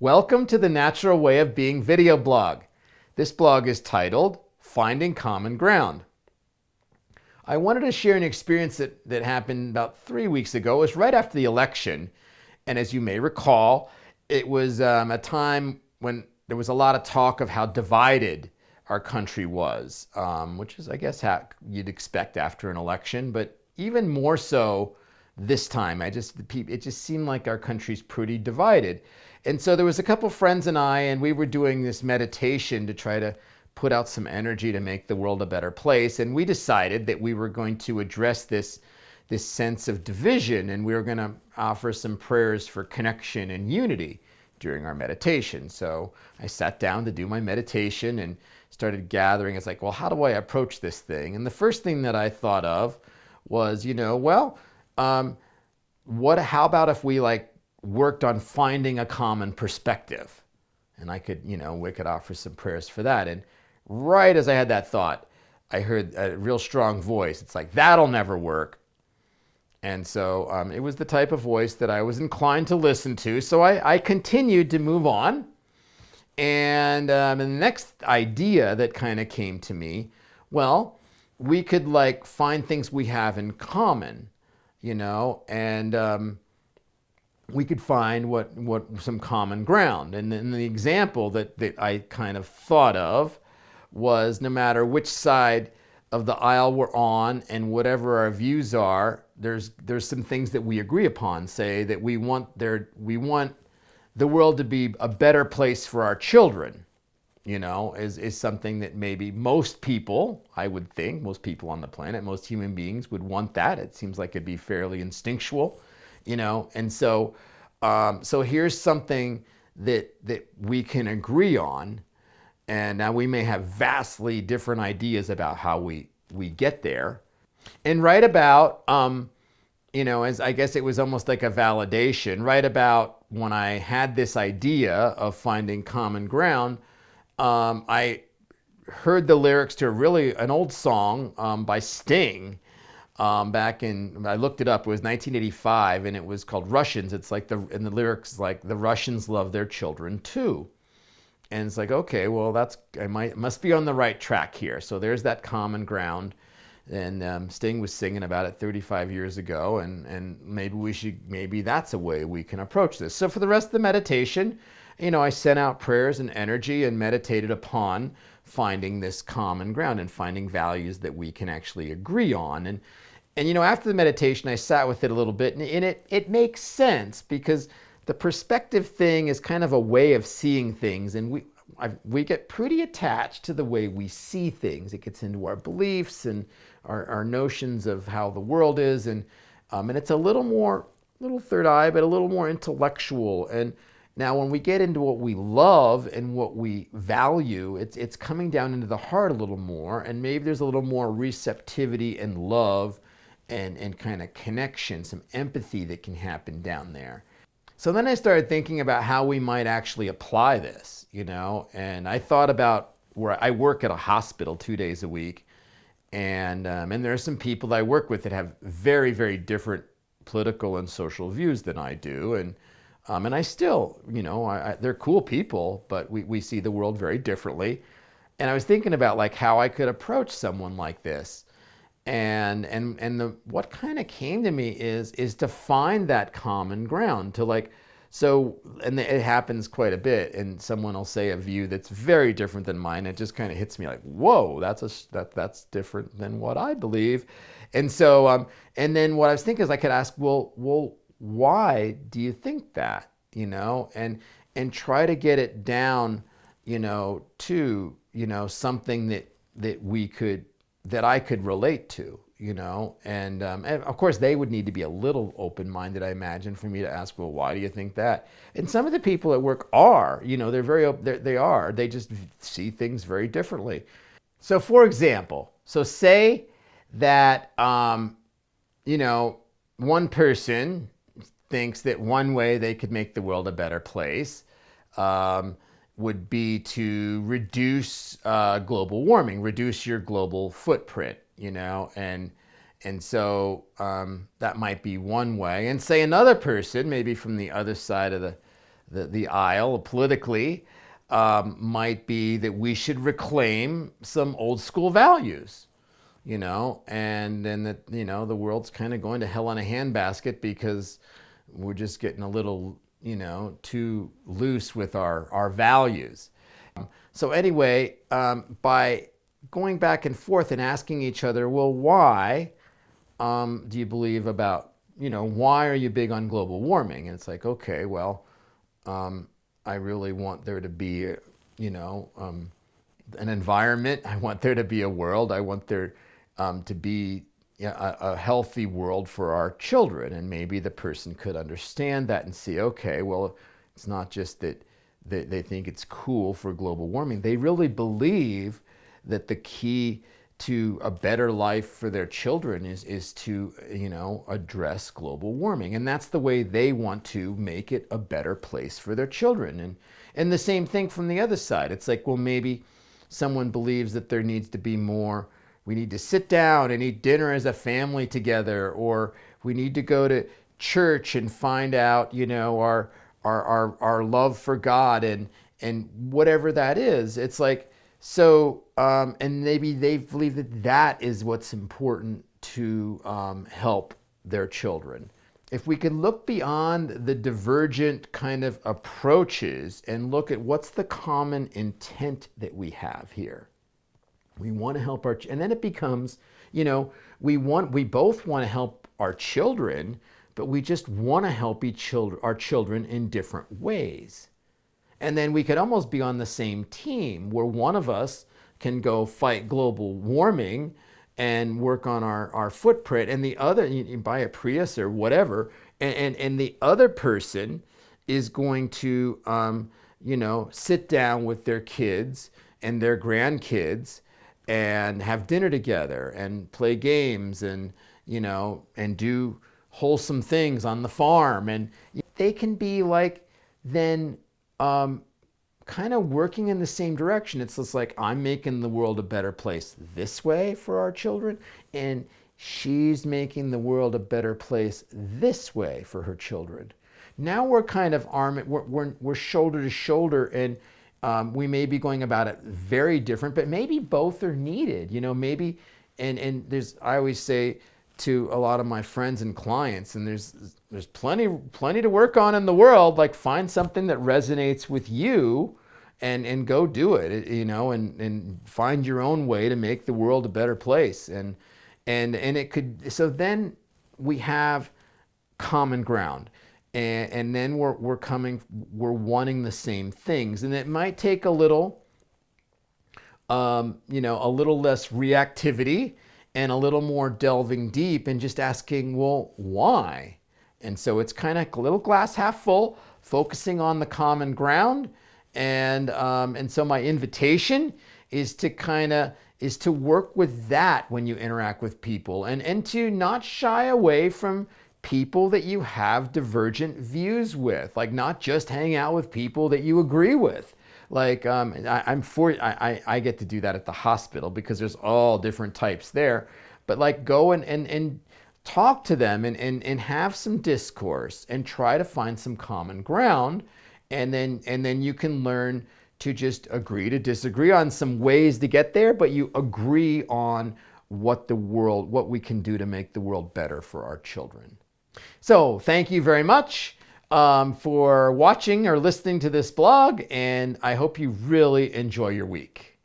Welcome to the Natural Way of Being video blog. This blog is titled Finding Common Ground. I wanted to share an experience that happened about 3 weeks ago. It was right after the election. And as you may recall, it was a time when there was a lot of talk of how divided our country was, which is, I guess, how you'd expect after an election. But even more so this time, it just seemed like our country's pretty divided. And so there was a couple friends and we were doing this meditation to try to put out some energy to make the world a better place. And we decided that we were going to address this sense of division, and we were going to offer some prayers for connection and unity during our meditation. So I sat down to do my meditation and started gathering. It's like, well, how do I approach this thing? And the first thing that I thought of was, how about if we worked on finding a common perspective? And we could offer some prayers for that. And right as I had that thought, I heard a real strong voice. It's like, that'll never work. And so it was the type of voice that I was inclined to listen to. So I continued to move on. And the next idea that kind of came to me, well, we could find things we have in common, and we could find what some common ground. And then the example that I kind of thought of was, no matter which side of the aisle we're on and whatever our views are, there's some things that we agree upon. Say that we want the world to be a better place for our children, is something that maybe most people, I would think, most people on the planet, most human beings would want that. It seems like it'd be fairly instinctual, and so here's something that we can agree on. And now we may have vastly different ideas about how we get there. And right about, as I guess it was almost like a validation, right about when I had this idea of finding common ground, I heard the lyrics to an old song by Sting. I looked it up, it was 1985, and it was called Russians. It's and the lyrics the Russians love their children too. And it's like, okay, well, must be on the right track here. So there's that common ground. And Sting was singing about it 35 years ago, and maybe that's a way we can approach this. So for the rest of the meditation, I sent out prayers and energy and meditated upon finding this common ground and finding values that we can actually agree on. And after the meditation, I sat with it a little bit, and it makes sense, because the perspective thing is kind of a way of seeing things, and we get pretty attached to the way we see things. It gets into our beliefs and our notions of how the world is, and it's a little third eye, but a little more intellectual. And now when we get into what we love and what we value, it's coming down into the heart a little more, and maybe there's a little more receptivity and love and kind of connection, some empathy that can happen down there. So then I started thinking about how we might actually apply this, and I thought about where I work at a hospital 2 days a week, and there are some people that I work with that have very, very different political and social views than I do, and I still, they're cool people, but we see the world very differently. And I was thinking about how I could approach someone like this. And what kind of came to me is to find that common ground, and it happens quite a bit, and someone will say a view that's very different than mine. It just kind of hits me like, whoa, that's different than what I believe. And so and then what I was thinking is I could ask, well, why do you think that? And try to get it down, to something that I could relate to, and of course they would need to be a little open-minded, I imagine, for me to ask, well, why do you think that? And some of the people at work are, they just see things very differently. So for example, say that, one person thinks that one way they could make the world a better place would be to reduce global warming, reduce your global footprint, and so that might be one way. And say another person, maybe from the other side of the aisle politically might be that we should reclaim some old school values, and then that, the world's kind of going to hell in a handbasket because we're just getting a little, too loose with our values. So anyway, by going back and forth and asking each other, well, why do you believe about, why are you big on global warming? And it's like, okay, well, I really want there to be, an environment. I want there to be a world. I want there to be a healthy world for our children. And maybe the person could understand that and see, okay, well, it's not just that they think it's cool for global warming. They really believe that the key to a better life for their children is to, address global warming. And that's the way they want to make it a better place for their children. And the same thing from the other side. It's like, well, maybe someone believes that there needs to be more. We need to sit down and eat dinner as a family together, or we need to go to church and find out, our love for God and whatever that is. It's like, so, and maybe they believe that that is what's important to help their children. If we could look beyond the divergent kind of approaches and look at what's the common intent that we have here. We want to help and then it becomes, we both want to help our children, but we just want to help our children in different ways. And then we could almost be on the same team where one of us can go fight global warming and work on our footprint, and the other, you buy a Prius or whatever, and the other person is going to, sit down with their kids and their grandkids and have dinner together and play games and, and do wholesome things on the farm. And they can be like, then, kind of working in the same direction. It's just like, I'm making the world a better place this way for our children, and she's making the world a better place this way for her children. Now we're kind of we're shoulder to shoulder, and we may be going about it very different, but maybe both are needed. Maybe, and I always say to a lot of my friends and clients, and there's plenty to work on in the world. Like, find something that resonates with you and go do it, and find your own way to make the world a better place. And it could, so then we have common ground, and then we're wanting the same things. And it might take a little, a little less reactivity and a little more delving deep and just asking, well, why? And so it's kind of a little glass half full, focusing on the common ground. And so my invitation is to work with that when you interact with people, and to not shy away from people that you have divergent views with, like not just hang out with people that you agree with. Like, I get to do that at the hospital because there's all different types there, but like go and talk to them and have some discourse and try to find some common ground. And then you can learn to just agree to disagree on some ways to get there, but you agree on what we can do to make the world better for our children. So thank you very much for watching or listening to this blog, and I hope you really enjoy your week.